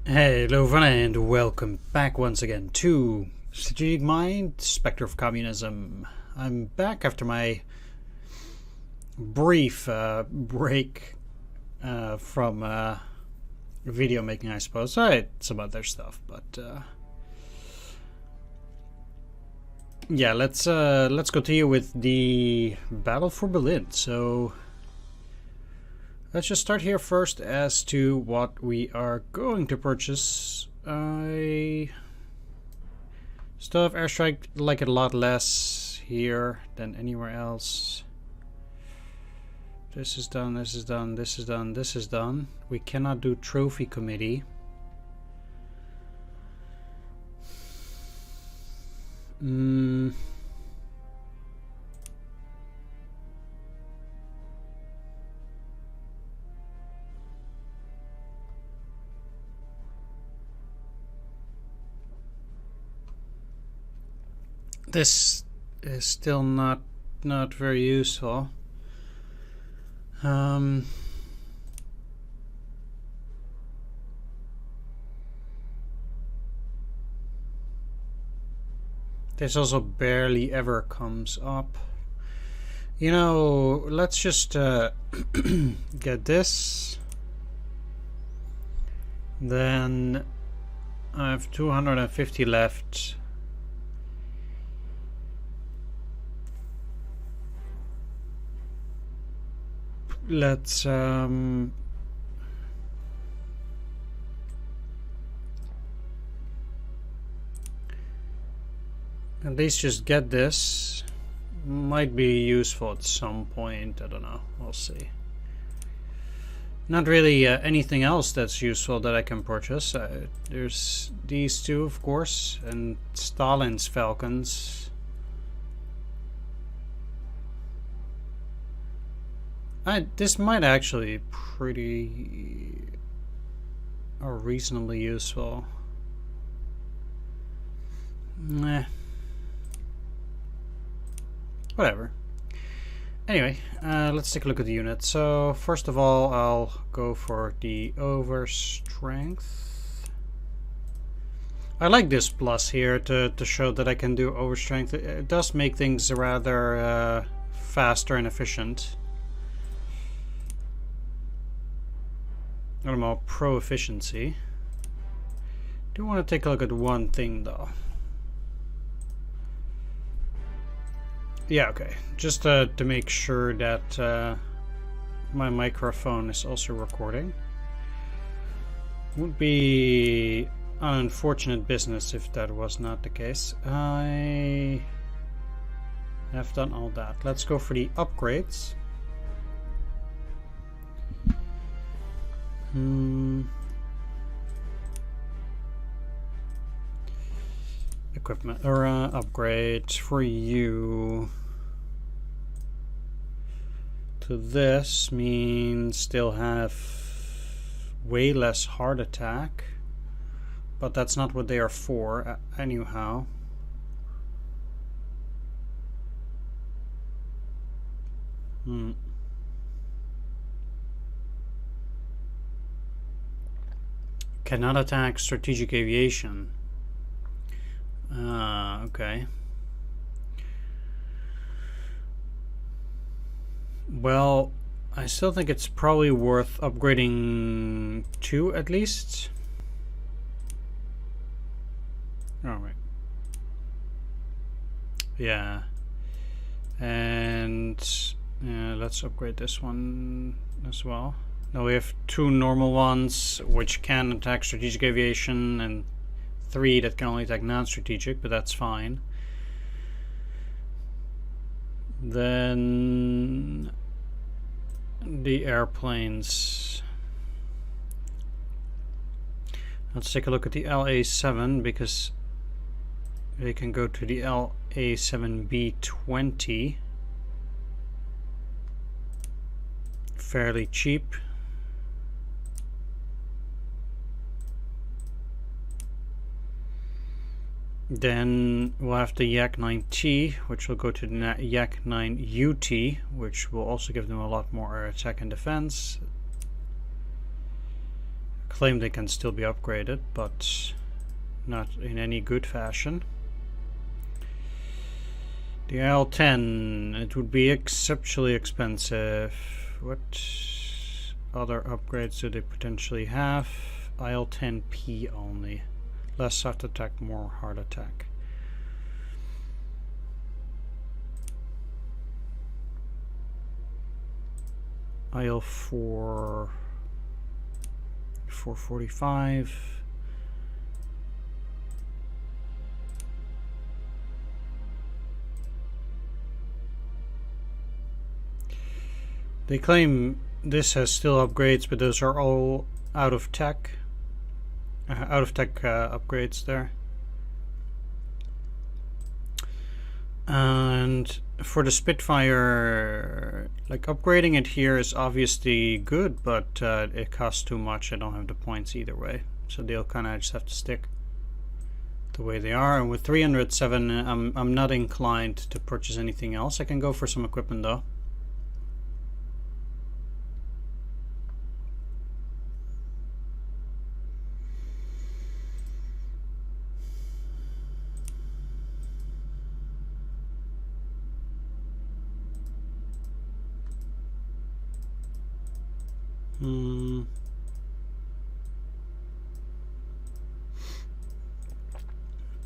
Hello everyone and welcome back once again to Strategic Mind, Spectre of Communism. I'm back after my brief break from video making, I suppose. I had some other stuff, but yeah, let's continue with the Battle for Berlin. So let's just start here first as to what we are going to purchase. I still have airstrike, like it a lot less here than anywhere else. This is done, this is done, this is done, this is done. We cannot do trophy committee. This is still not very useful. This also barely ever comes up. You know, let's just get this. Then I have 250 left. Let's at least just get this. Might be useful at some point, I don't know, we'll see. Not really anything else that's useful that I can purchase. There's these two, of course, and Stalin's Falcons. This might actually be pretty or reasonably useful. Nah. Whatever. Anyway, let's take a look at the unit. So first of all, I'll go for the overstrength. I like this plus here to show that I can do overstrength. It does make things rather faster and efficient. I'm all pro efficiency. Do want to take a look at one thing though. Yeah, okay. Just to make sure that my microphone is also recording. Would be an unfortunate business if that was not the case. I have done all that. Let's go for the upgrades. Equipment or upgrade for you to this means still have way less heart attack, but that's not what they are for anyhow. Cannot attack strategic aviation. Okay. Well, I still think it's probably worth upgrading 2 at least. Alright. Yeah. And let's upgrade this one as well. Now we have 2 normal ones which can attack strategic aviation and 3 that can only attack non-strategic, but that's fine. Then the airplanes. Let's take a look at the LA-7 because they can go to the LA-7B-20 fairly cheap. Then we'll have the Yak-9T, which will go to the Yak-9UT, which will also give them a lot more attack and defense. claim they can still be upgraded, but not in any good fashion. The IL-10, it would be exceptionally expensive. What other upgrades do they potentially have? IL-10P only. Less soft attack, more hard attack. IL-4, 445. They claim this has still upgrades, but those are all out of tech. Upgrades there. And for the Spitfire, like, upgrading it here is obviously good, but it costs too much. I don't have the points either way, so they'll kind of just have to stick the way they are. And with 307, I'm not inclined to purchase anything else. I can go for some equipment though.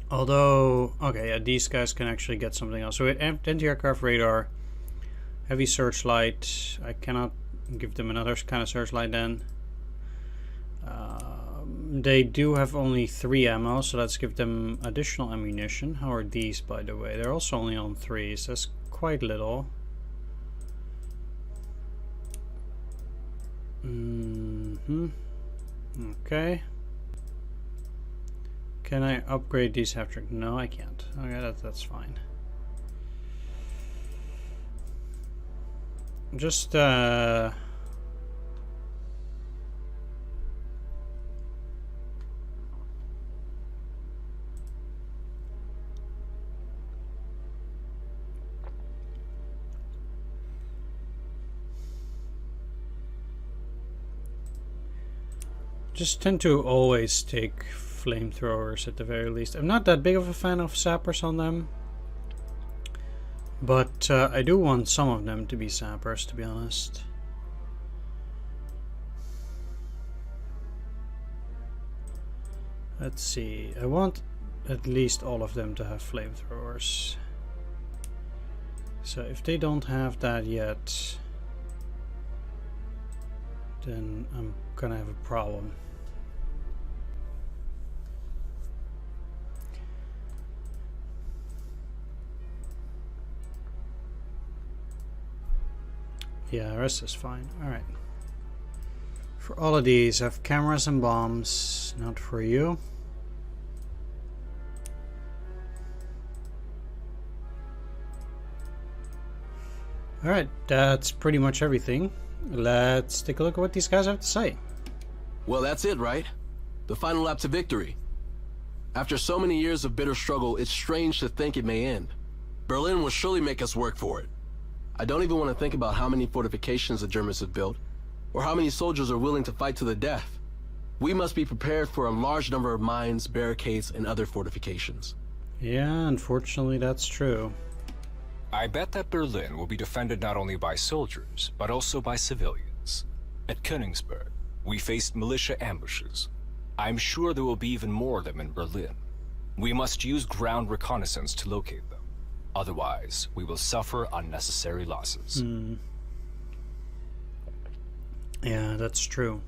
Although, okay, yeah, these guys can actually get something else. So anti-aircraft radar, heavy searchlight. I cannot give them another kind of searchlight then. They do have only 3 ammo, so let's give them additional ammunition. How are these, by the way? They're also only on 3, so that's quite little. Okay. Can I upgrade these after? No, I can't. Okay, that's fine. Just tend to always take flamethrowers at the very least. I'm not that big of a fan of sappers on them, but I do want some of them to be sappers, to be honest. Let's see, I want at least all of them to have flamethrowers. So if they don't have that yet, then I'm gonna have a problem. Yeah, the rest is fine. Alright. For all of these, I have cameras and bombs. Not for you. Alright, that's pretty much everything. Let's take a look at what these guys have to say. Well, that's it, right? The final lap to victory. After so many years of bitter struggle, it's strange to think it may end. Berlin will surely make us work for it. I don't even want to think about how many fortifications the Germans have built, or how many soldiers are willing to fight to the death. We must be prepared for a large number of mines, barricades, and other fortifications. Yeah, unfortunately that's true. I bet that Berlin will be defended not only by soldiers, but also by civilians. At Königsberg, we faced militia ambushes. I'm sure there will be even more of them in Berlin. We must use ground reconnaissance to locate them. Otherwise, we will suffer unnecessary losses. Yeah, that's true.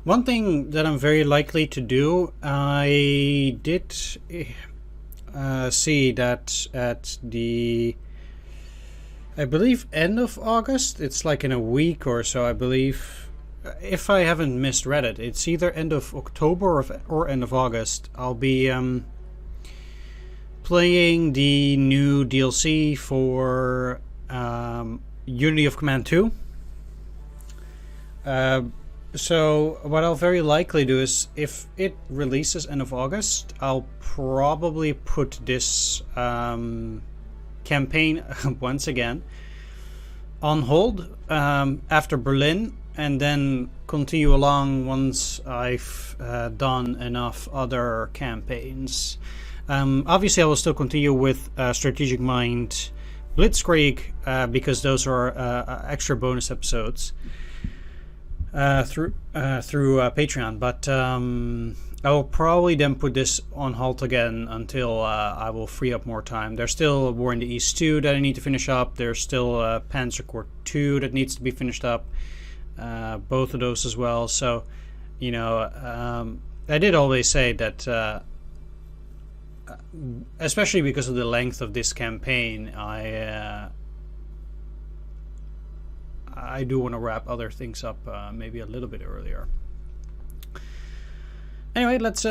One thing that I'm very likely to do, I did see that at the, I believe, end of August, it's like in a week or so, I believe, if I haven't misread it, it's either end of October or end of August, I'll be playing the new DLC for Unity of Command 2. So what I'll very likely do is, if it releases end of August, I'll probably put this campaign once again on hold after Berlin, and then continue along once I've done enough other campaigns. Obviously, I will still continue with Strategic Mind Blitzkrieg because those are extra bonus episodes through Patreon. But I will probably then put this on halt again until I will free up more time. There's still War in the East 2 that I need to finish up. There's still Panzer Corps 2 that needs to be finished up. Both of those as well. So, you know, I did always say that, especially because of the length of this campaign, I do want to wrap other things up maybe a little bit earlier. Anyway, let's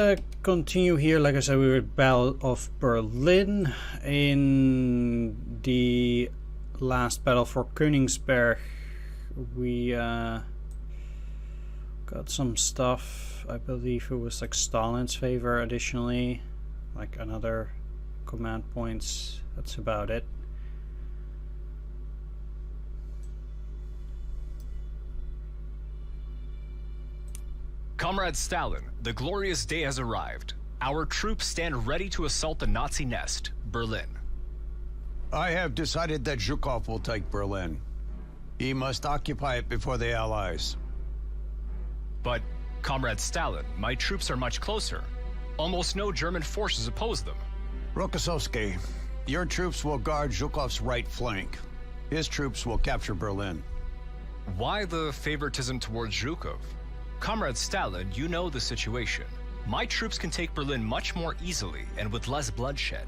continue here. Like I said, we were at Battle of Berlin. In the last battle for Königsberg, we got some stuff. I believe it was like Stalin's favor additionally, like another command points. That's about it. Comrade Stalin, the glorious day has arrived. Our troops stand ready to assault the Nazi nest, Berlin. I have decided that Zhukov will take Berlin. He must occupy it before the Allies. But, Comrade Stalin, my troops are much closer. Almost no German forces oppose them. Rokossovsky, your troops will guard Zhukov's right flank. His troops will capture Berlin. Why the favoritism towards Zhukov? Comrade Stalin, you know the situation. My troops can take Berlin much more easily and with less bloodshed.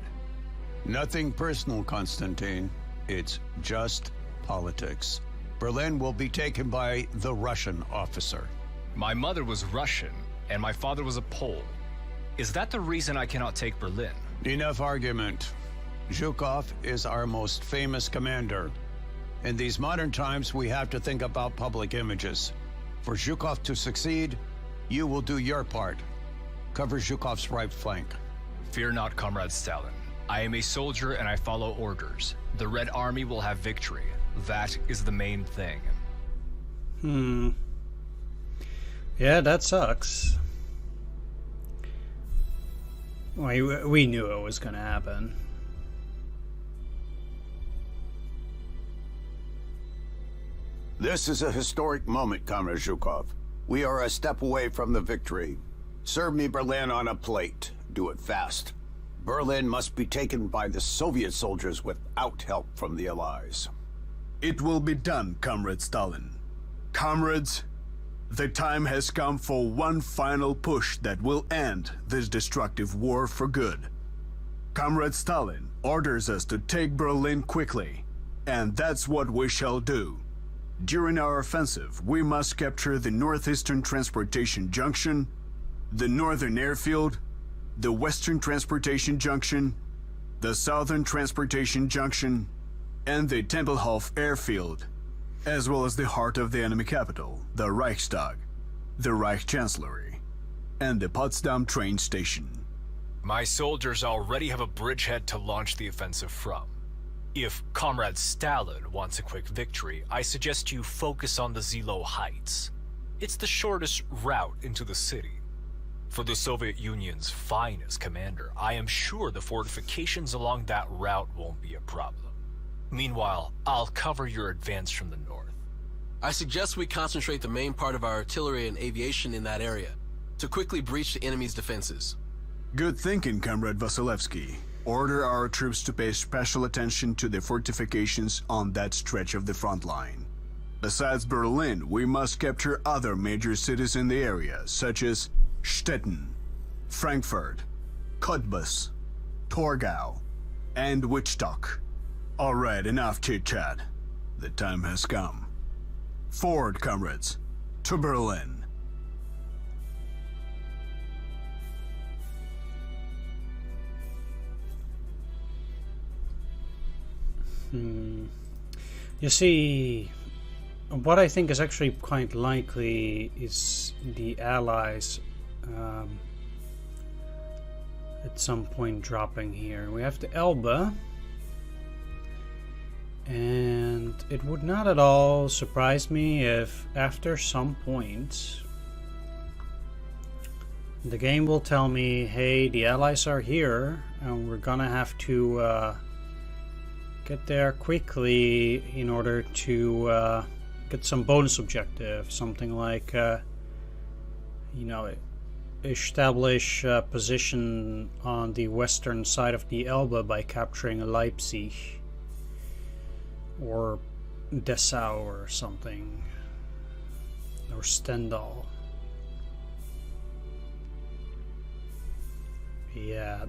Nothing personal, Konstantin. It's just politics. Berlin will be taken by the Russian officer. My mother was Russian, and my father was a Pole. Is that the reason I cannot take Berlin? Enough argument. Zhukov is our most famous commander. In these modern times, we have to think about public images. For Zhukov to succeed, you will do your part. Cover Zhukov's right flank. Fear not, Comrade Stalin. I am a soldier and I follow orders. The Red Army will have victory. That is the main thing. Yeah, that sucks. We knew it was going to happen. This is a historic moment, Comrade Zhukov. We are a step away from the victory. Serve me Berlin on a plate. Do it fast. Berlin must be taken by the Soviet soldiers without help from the Allies. It will be done, Comrade Stalin. Comrades, the time has come for one final push that will end this destructive war for good. Comrade Stalin orders us to take Berlin quickly, and that's what we shall do. During our offensive, we must capture the Northeastern Transportation Junction, the Northern Airfield, the Western Transportation Junction, the Southern Transportation Junction, and the Tempelhof Airfield, as well as the heart of the enemy capital, the Reichstag, the Reich Chancellery, and the Potsdam train station. My soldiers already have a bridgehead to launch the offensive from. If Comrade Stalin wants a quick victory, I suggest you focus on the Zilo Heights. It's the shortest route into the city. For the Soviet Union's finest commander, I am sure the fortifications along that route won't be a problem. Meanwhile, I'll cover your advance from the north. I suggest we concentrate the main part of our artillery and aviation in that area to quickly breach the enemy's defenses. Good thinking, Comrade Vasilevsky. Order our troops to pay special attention to the fortifications on that stretch of the front line. Besides Berlin, we must capture other major cities in the area, such as Stettin, Frankfurt, Cottbus, Torgau, and Wittstock. All right, enough chit-chat. The time has come. Forward, comrades, to Berlin. You see, what I think is actually quite likely is the Allies at some point dropping here. We have the Elbe, And it would not at all surprise me if after some point the game will tell me, hey, the allies are here and we're gonna have to get there quickly in order to get some bonus objective, something like you know, establish a position on the western side of the Elbe by capturing Leipzig or Dessau or something, or Stendal. Yeah,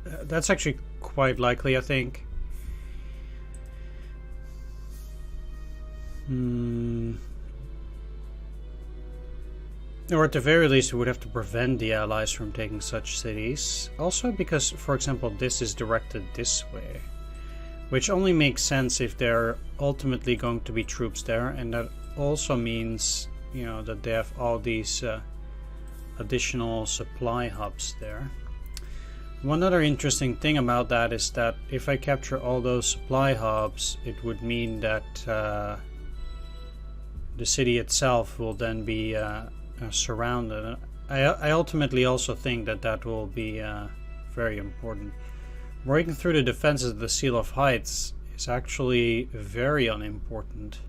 that's actually quite likely, I think. Or at the very least, we would have to prevent the Allies from taking such cities. Also because, for example, this is directed this way, which only makes sense if there are ultimately going to be troops there, and that also means, you know, that they have all these additional supply hubs there. One other interesting thing about that is that if I capture all those supply hubs, it would mean that the city itself will then be surrounded. I ultimately also think that that will be very important. Breaking through the defenses of the Seal of Heights is actually very unimportant,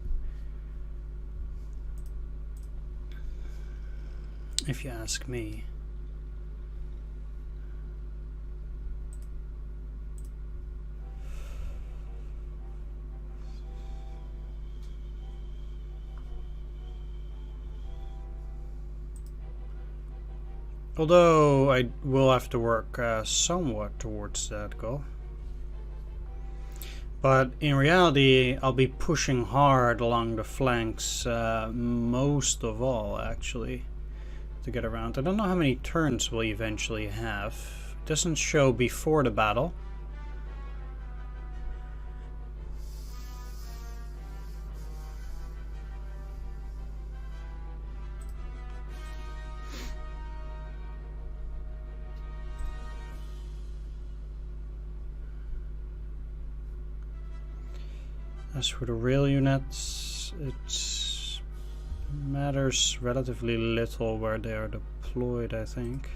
if you ask me. Although I will have to work somewhat towards that goal. But in reality, I'll be pushing hard along the flanks most of all, actually, to get around. I don't know how many turns we'll eventually have. It doesn't show before the battle. As for the rail units, it matters relatively little where they are deployed, I think.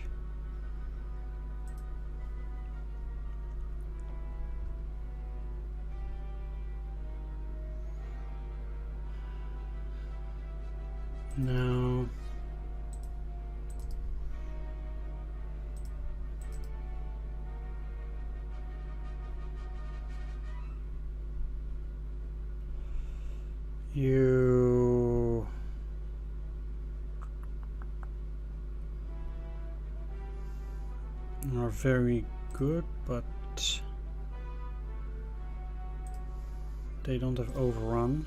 No. You are very good, but they don't have overrun.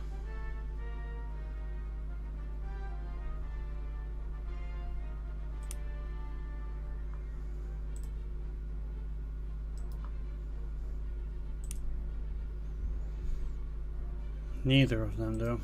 Neither of them, though.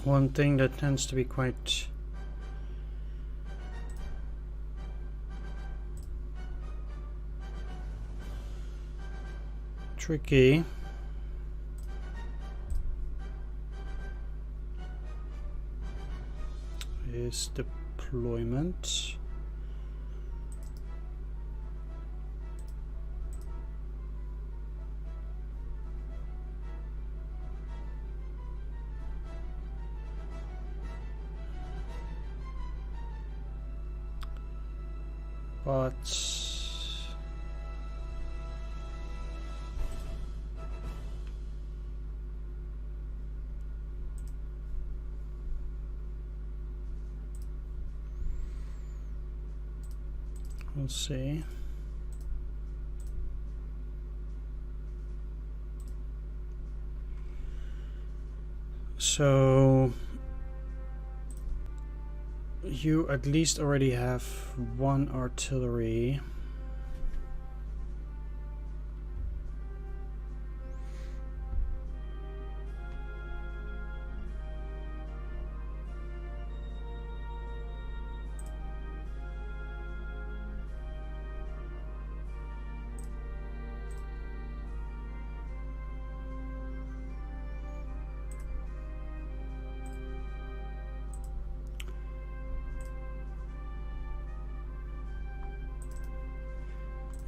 One thing that tends to be quite tricky is deployment. But we'll see. So you at least already have one artillery.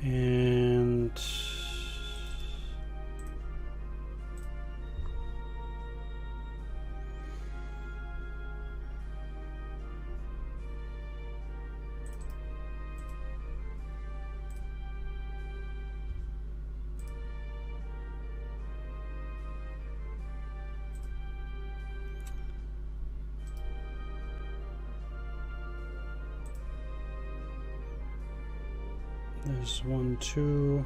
And there's 1, 2.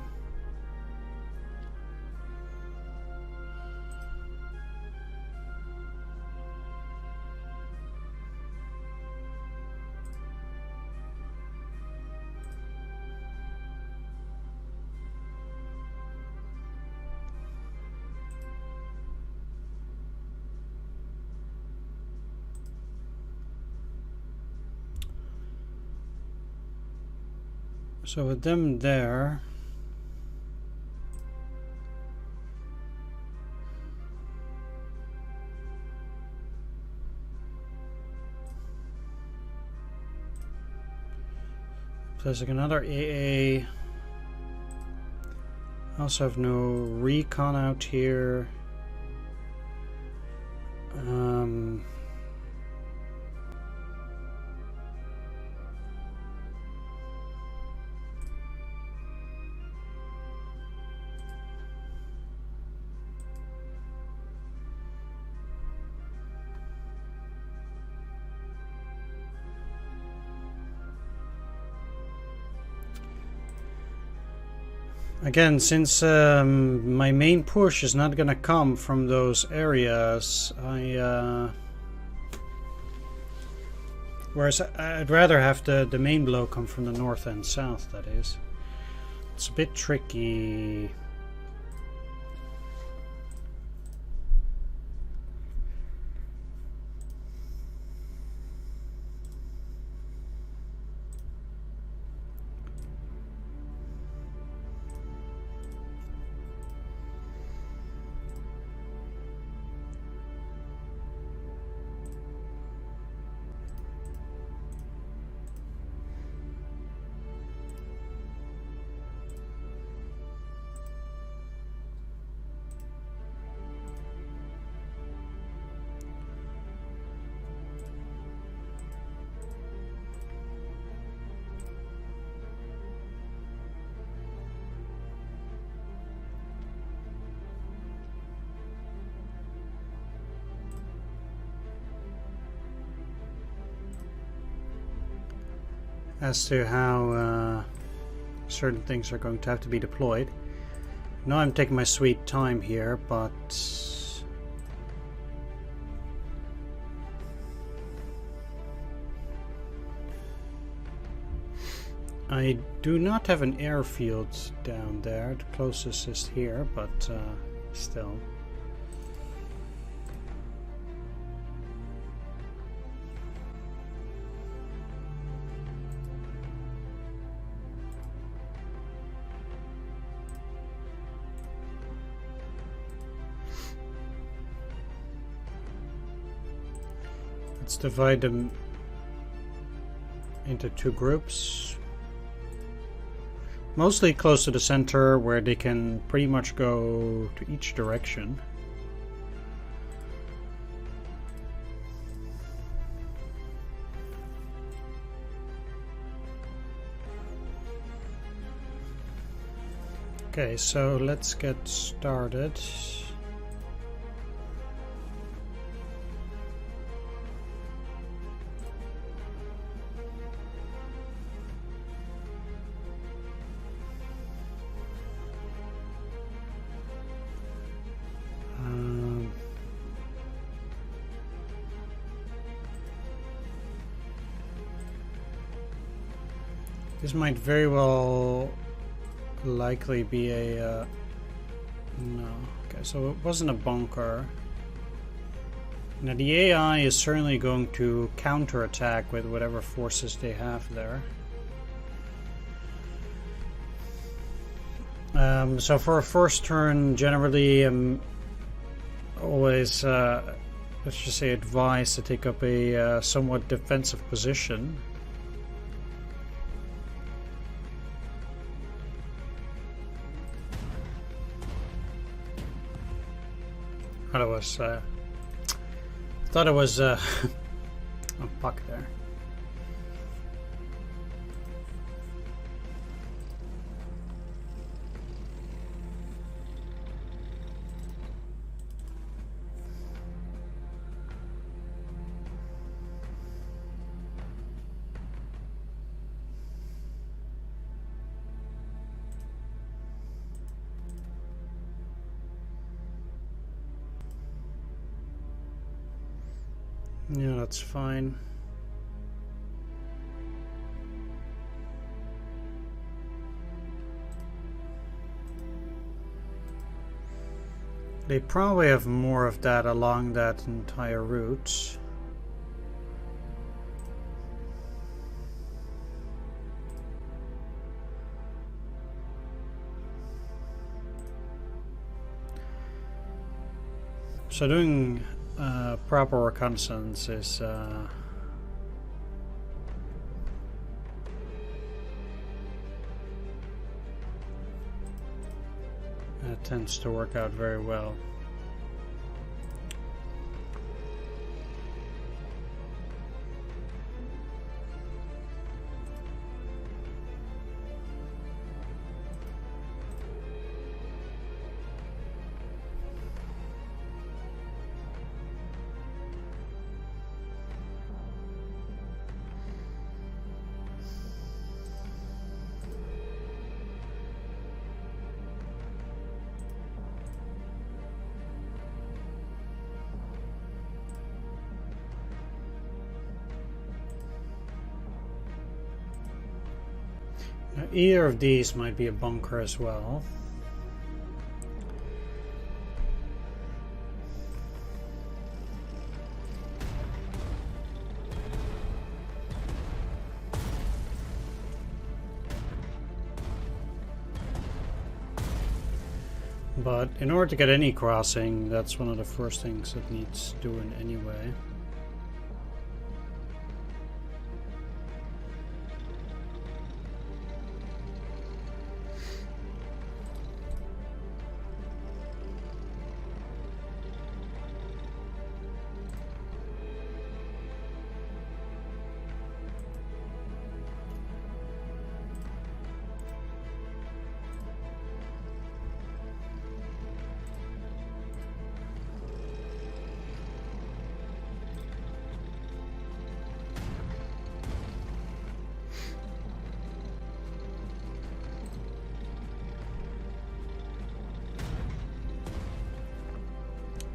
So with them there, there's like another AA. I also have no recon out here. Again, since my main push is not gonna come from those areas, whereas I'd rather have the main blow come from the north and south, that is. It's a bit tricky. As to how certain things are going to have to be deployed. Now I'm taking my sweet time here, but I do not have an airfield down there. The closest is here, but still. Let's divide them into two groups. Mostly close to the center where they can pretty much go to each direction. Okay, so let's get started. This might very well likely be a... no. Okay, so it wasn't a bunker. Now the AI is certainly going to counterattack with whatever forces they have there. So for a first turn, generally always, let's just say, advised to take up a somewhat defensive position. Thought it was a puck there. Yeah, that's fine. They probably have more of that along that entire route. So doing proper reconnaissance is it tends to work out very well. Now, either of these might be a bunker as well. But in order to get any crossing, that's one of the first things that needs doing anyway.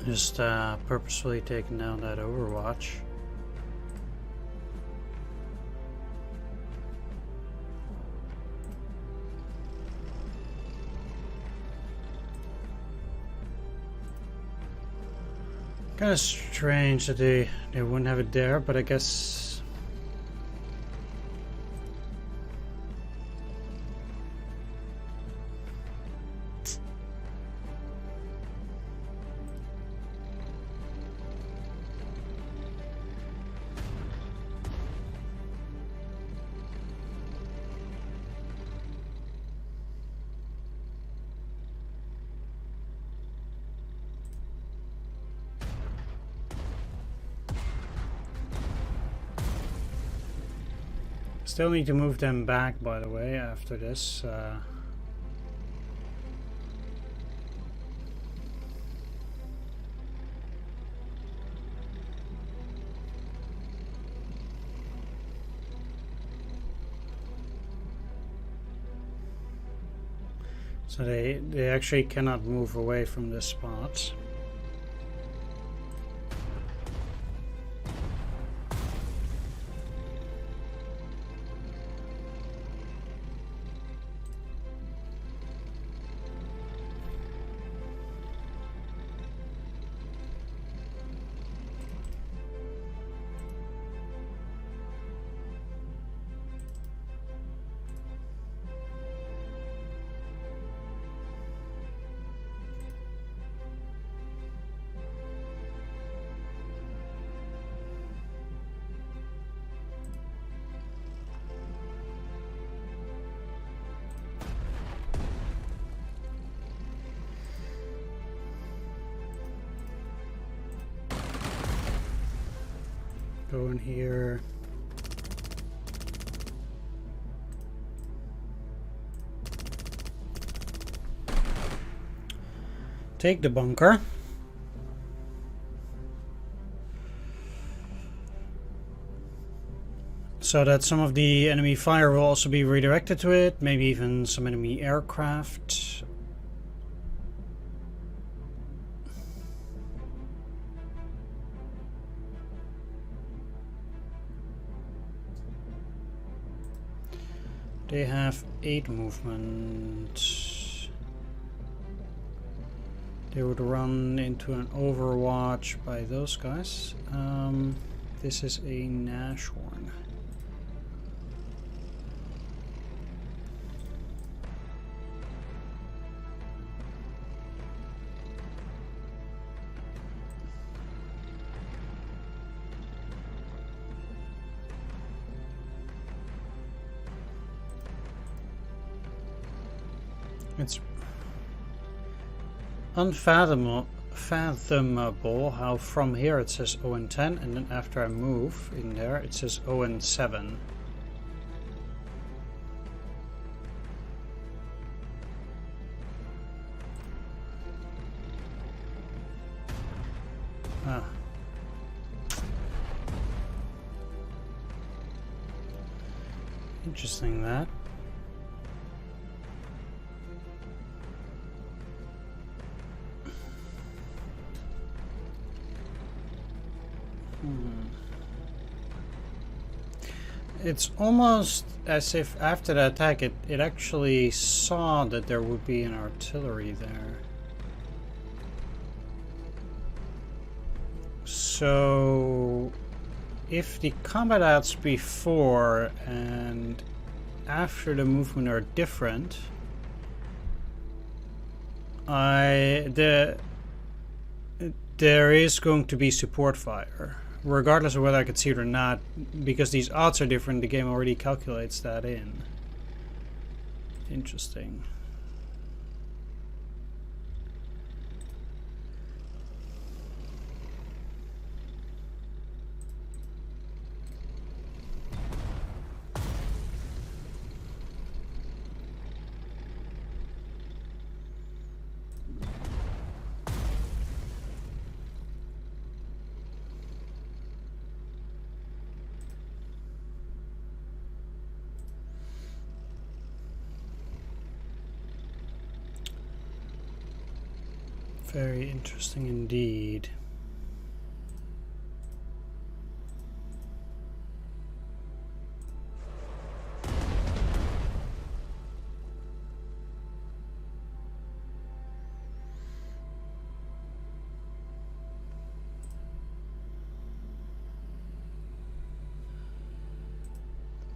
Just purposefully taking down that Overwatch. Kind of strange that they wouldn't have it there, but I guess. Still need to move them back, by the way, after this. So they actually cannot move away from this spot. go in here. Take the bunker. So that some of the enemy fire will also be redirected to it, maybe even some enemy aircraft. They have 8 movement. They would run into an overwatch by those guys. This is a Nashorn. It's unfathomable how from here it says 0 and 10, and then after I move in there it says 0 and 7. Ah. Interesting that. It's almost as if after the attack it actually saw that there would be an artillery there. So if the combat outs before and after the movement are different, there is going to be support fire. Regardless of whether I could see it or not, because these odds are different, the game already calculates that in. Interesting. Very interesting indeed.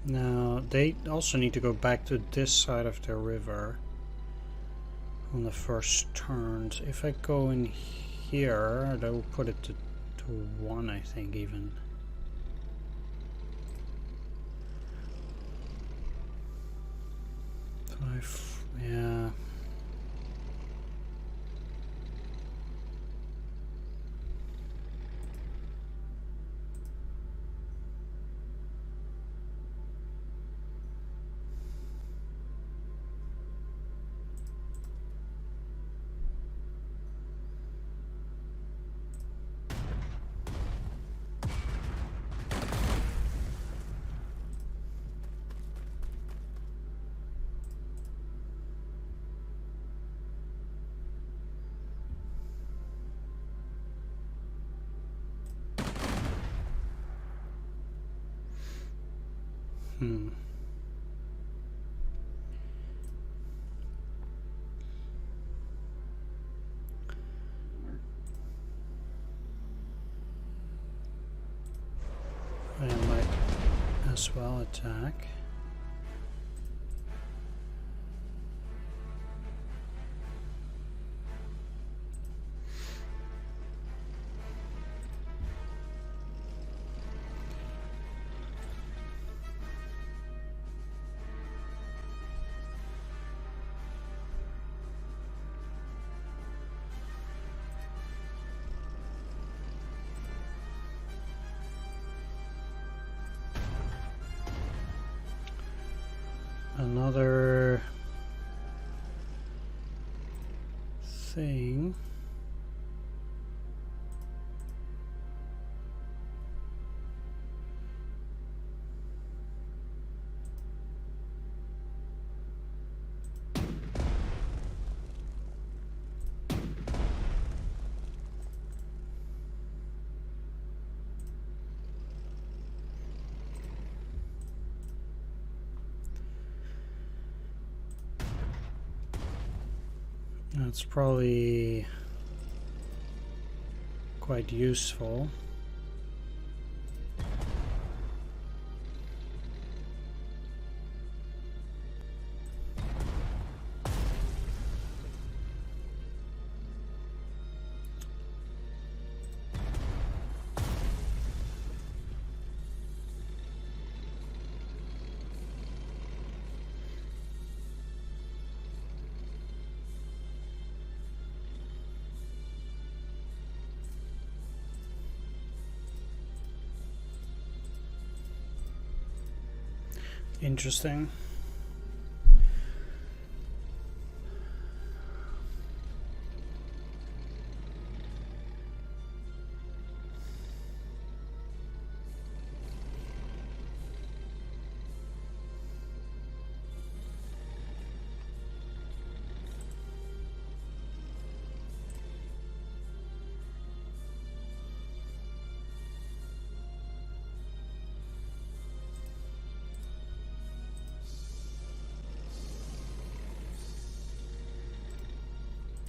Now, they also need to go back to this side of the river on the first turns. If I go in here, that will put it to 1, I think, even. Yeah. I might as well attack. another thing. That's probably quite useful. Interesting.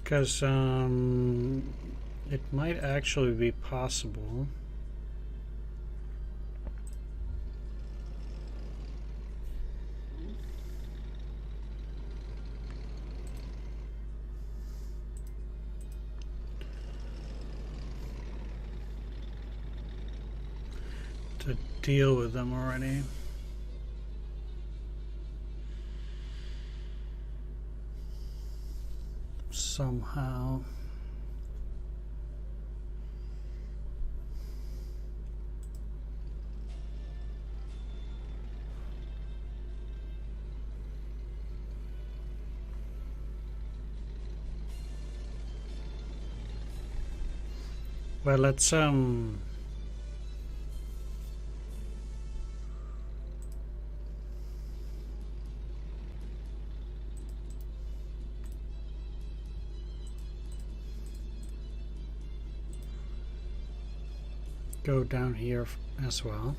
Because it might actually be possible to deal with them already. Somehow. Well, let's go down here as well.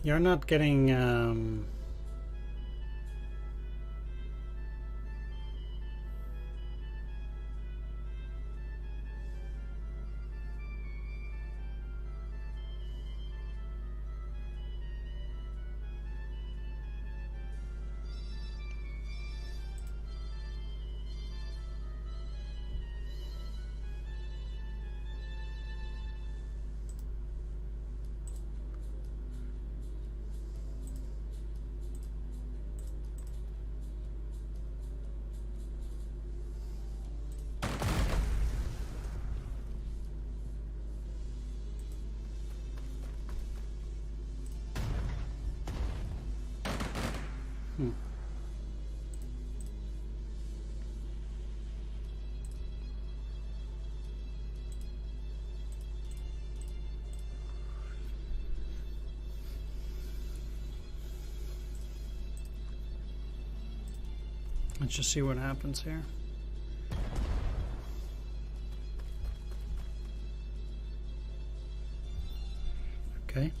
You're not getting let's just see what happens here. Okay.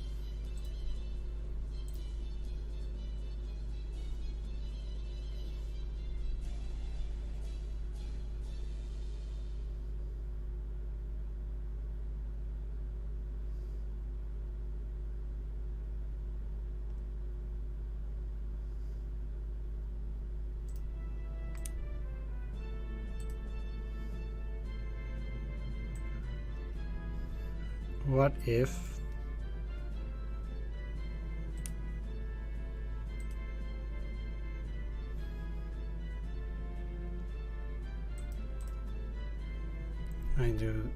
What if... I do...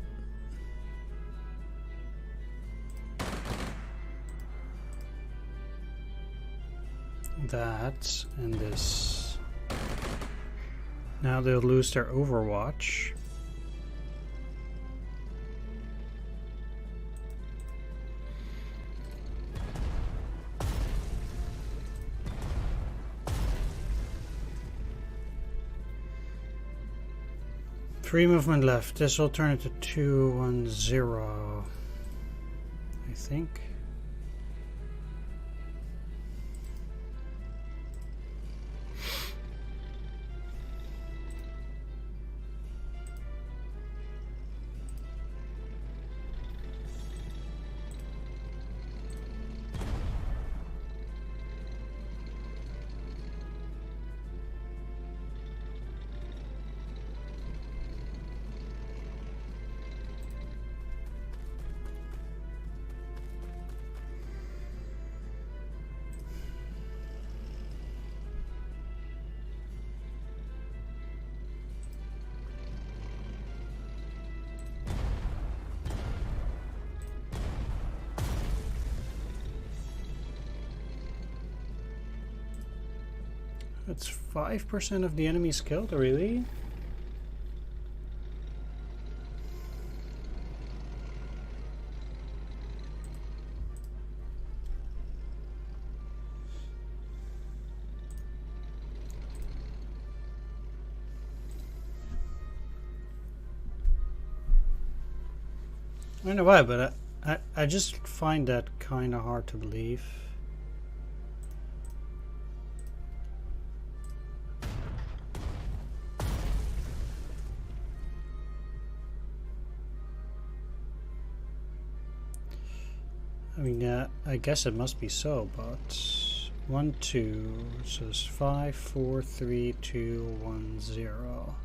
that and this. Now they'll lose their Overwatch. Three movement left. This will turn it to 2-1-0, I think. That's 5% of the enemies killed, really? I don't know why, but I just find that kind of hard to believe. I mean, I guess it must be so, but 1, 2, so it's 5, 4, 3, 2, 1, 0.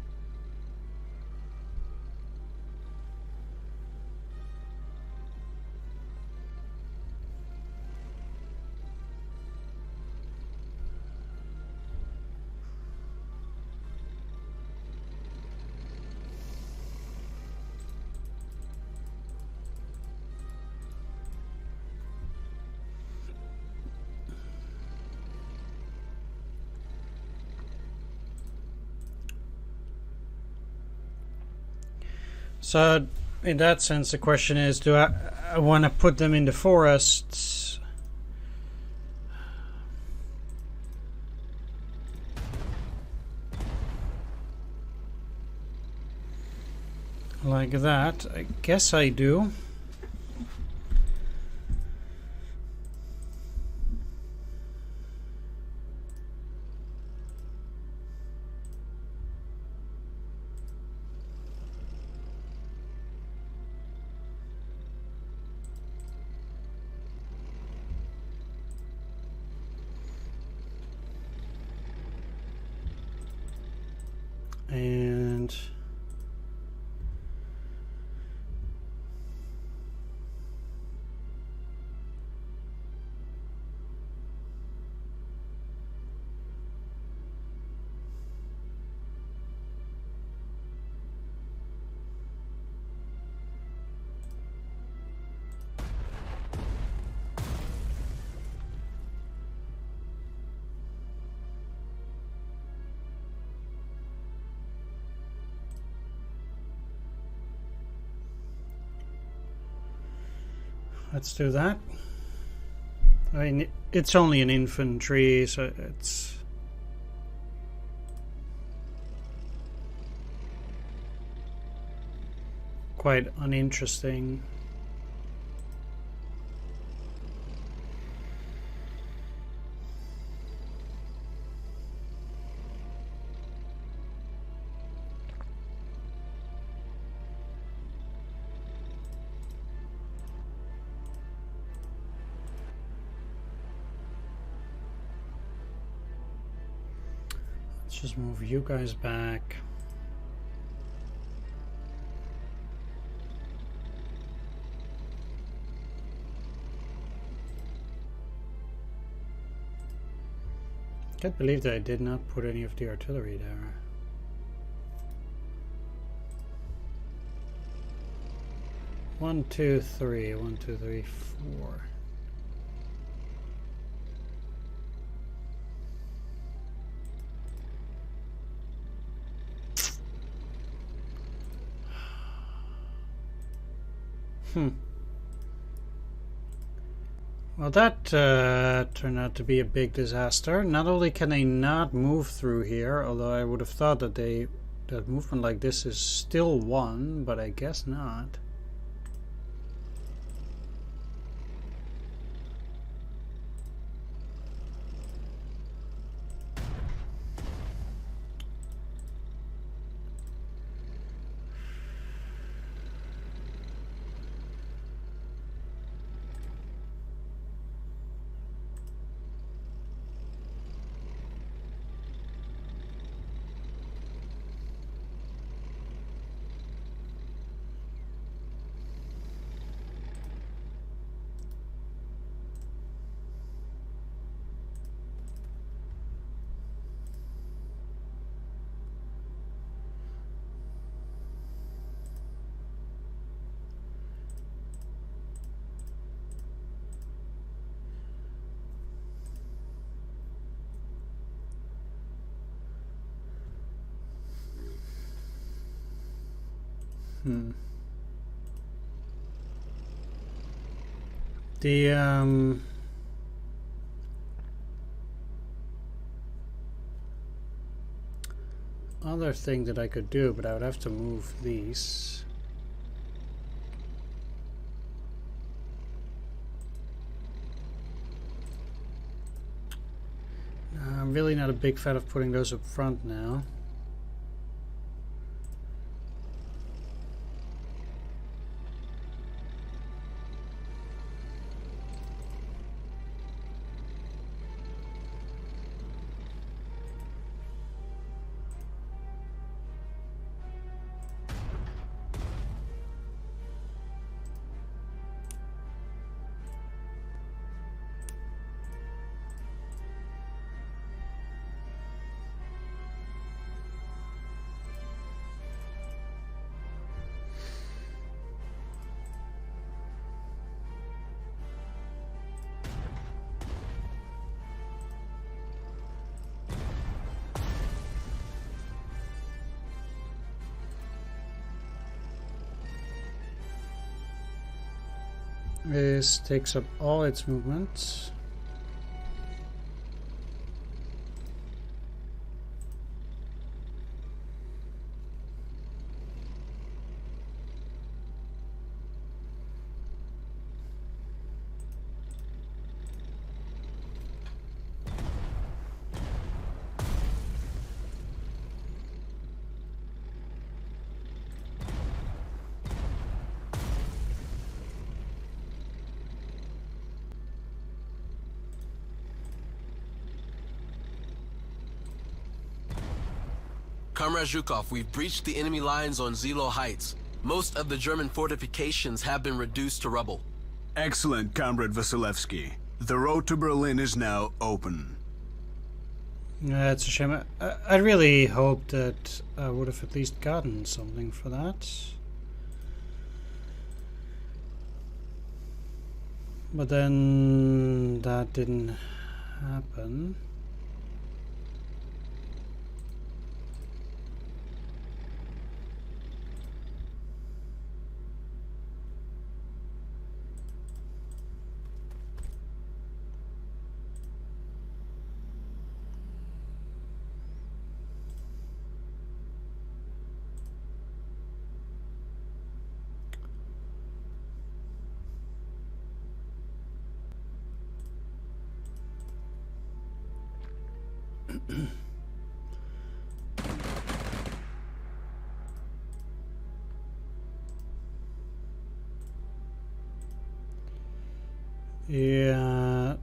So, in that sense, the question is, do I want to put them in the forests? Like that? I guess I do. And let's do that. I mean, it's only an infantry, so it's quite uninteresting. Just move you guys back. Can't believe that I did not put any of the artillery there. One, two, three. 1, 2, 3, 4. Well, that turned out to be a big disaster. Not only can they not move through here, although I would have thought that that movement like this is still one, but I guess not. The other thing that I could do, but I would have to move these. I'm really not a big fan of putting those up front now. This takes up all its movements. Comrade Zhukov, we've breached the enemy lines on Zilo Heights. Most of the German fortifications have been reduced to rubble. Excellent, Comrade Vasilevsky. The road to Berlin is now open. It's a shame. I really hoped that I would have at least gotten something for that. But then that didn't happen. Yeah,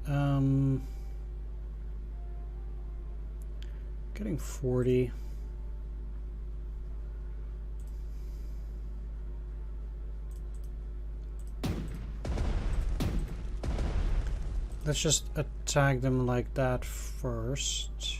getting 40. Let's just attack them like that first.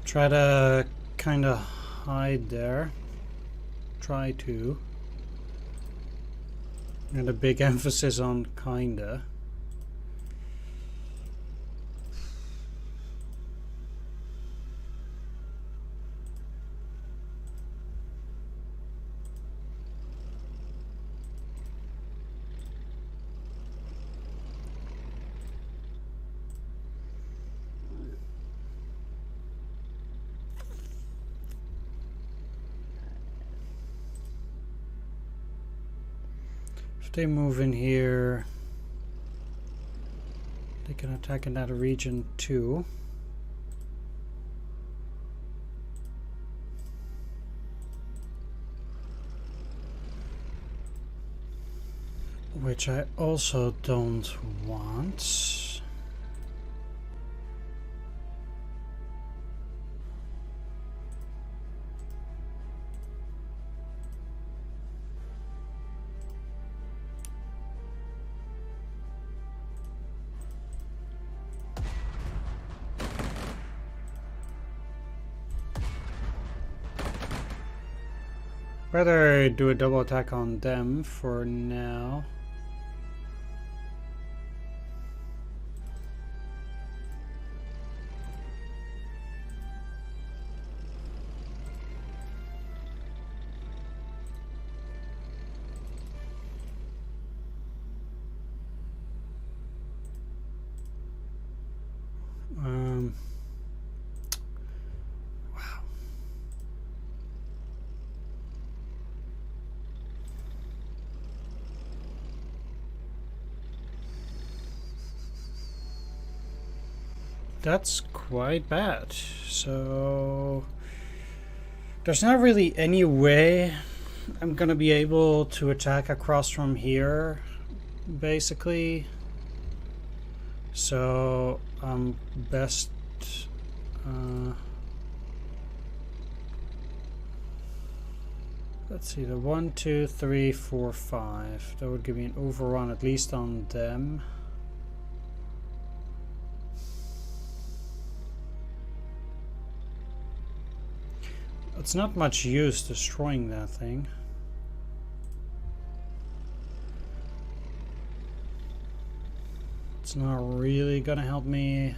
Try to kind of hide there. Try to. And a big emphasis on kinda. If they move in here, they can attack in that region too. Which I also don't want. Rather do a double attack on them for now. Wow. That's quite bad. So there's not really any way I'm gonna be able to attack across from here, basically. So I'm best let's see, the 1, 2, 3, 4, 5. That would give me an overrun at least on them. It's not much use destroying that thing. It's not really gonna help me.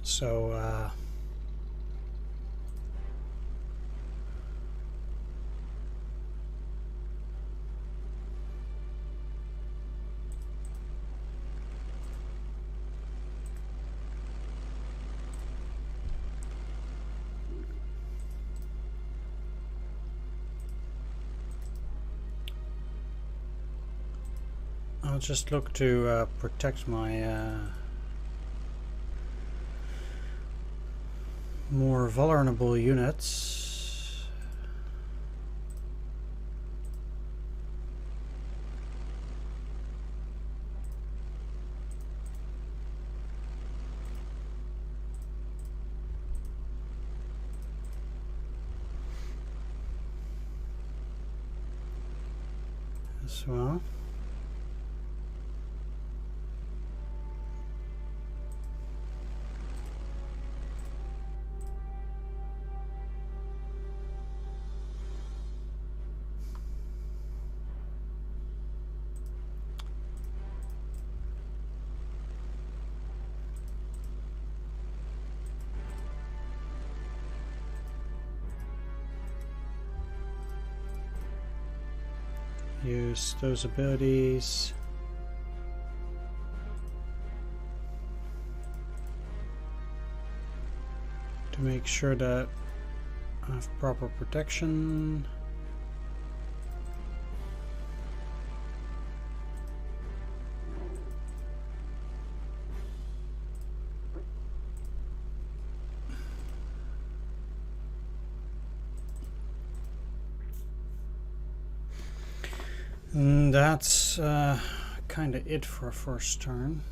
So, I'll just look to protect my more vulnerable units. As well. use those abilities. To make sure that I have proper protection. And that's kind of it for a first turn.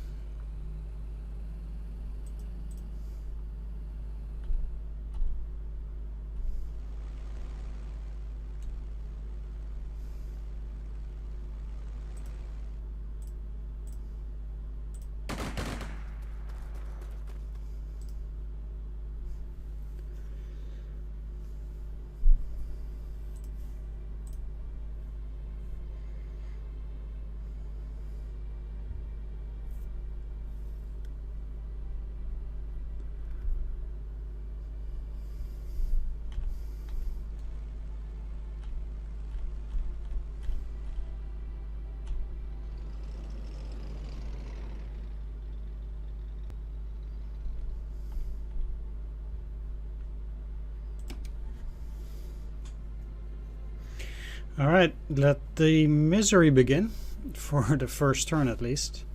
Alright, let the misery begin, for the first turn at least.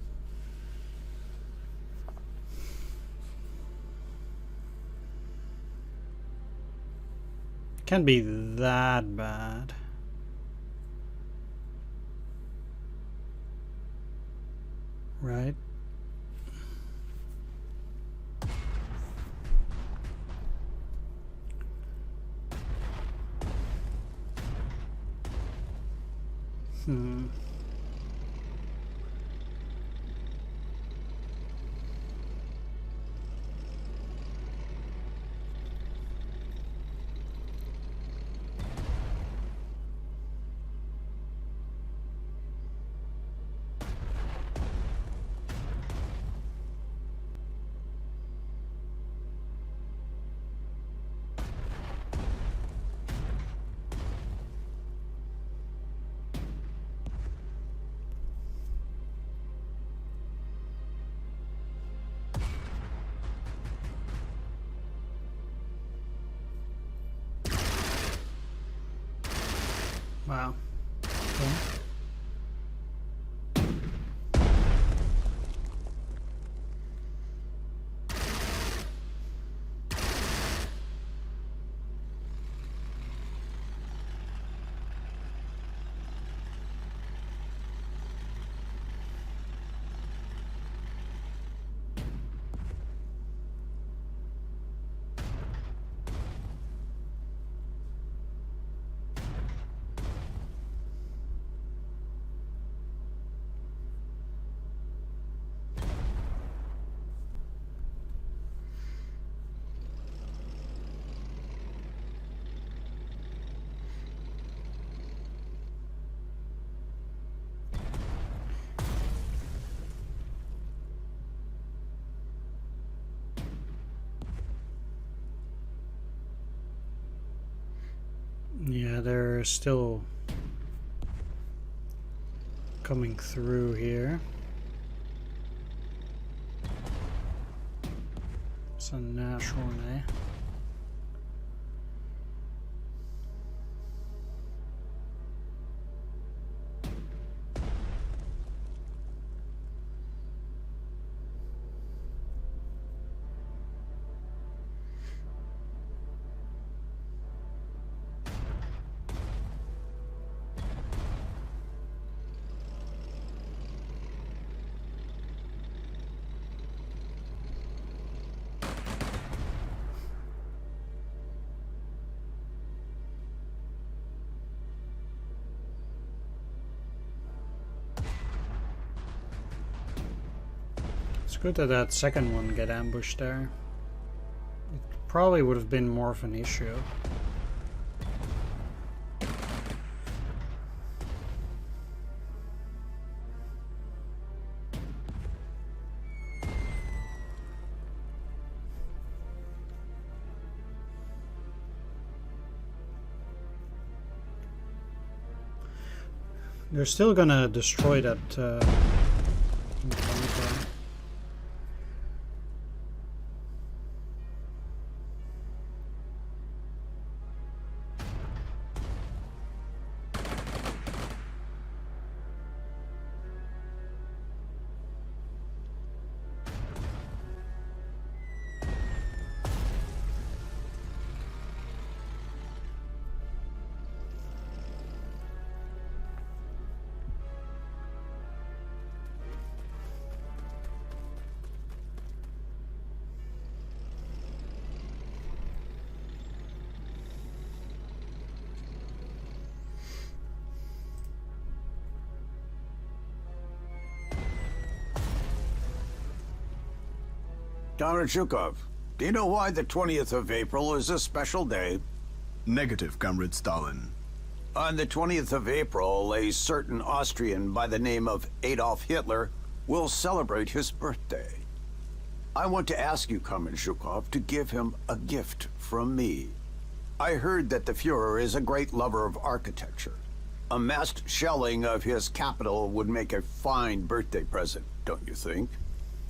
Can't be that bad. Right? Hmm. Wow. Okay. Yeah, they're still coming through here. It's a natural, eh? It's good that that second one got ambushed there. It probably would have been more of an issue. They're still gonna destroy that bunker. Comrade Zhukov, do you know why the 20th of April is a special day? Negative, Comrade Stalin. On the 20th of April, a certain Austrian by the name of Adolf Hitler will celebrate his birthday. I want to ask you, Comrade Zhukov, to give him a gift from me. I heard that the Fuhrer is a great lover of architecture. A massed shelling of his capital would make a fine birthday present, don't you think?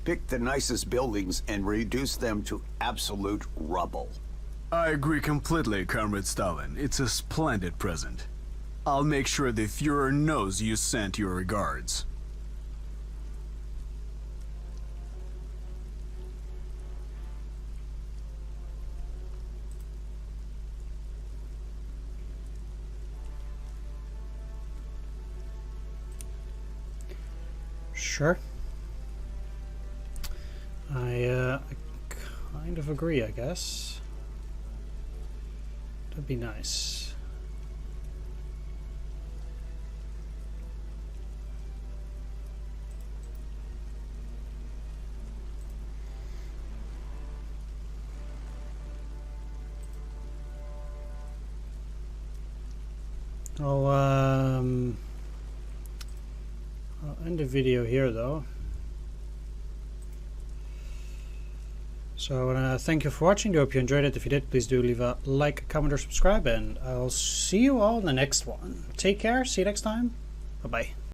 Pick the nicest buildings and reduce them to absolute rubble. I agree completely, Comrade Stalin. It's a splendid present. I'll make sure the Fuhrer knows you sent your regards. Sure. I kind of agree, I guess. That'd be nice. I'll end the video here though. So I want to thank you for watching. I hope you enjoyed it. If you did, please do leave a like, comment, or subscribe, and I'll see you all in the next one. Take care. See you next time. Bye-bye.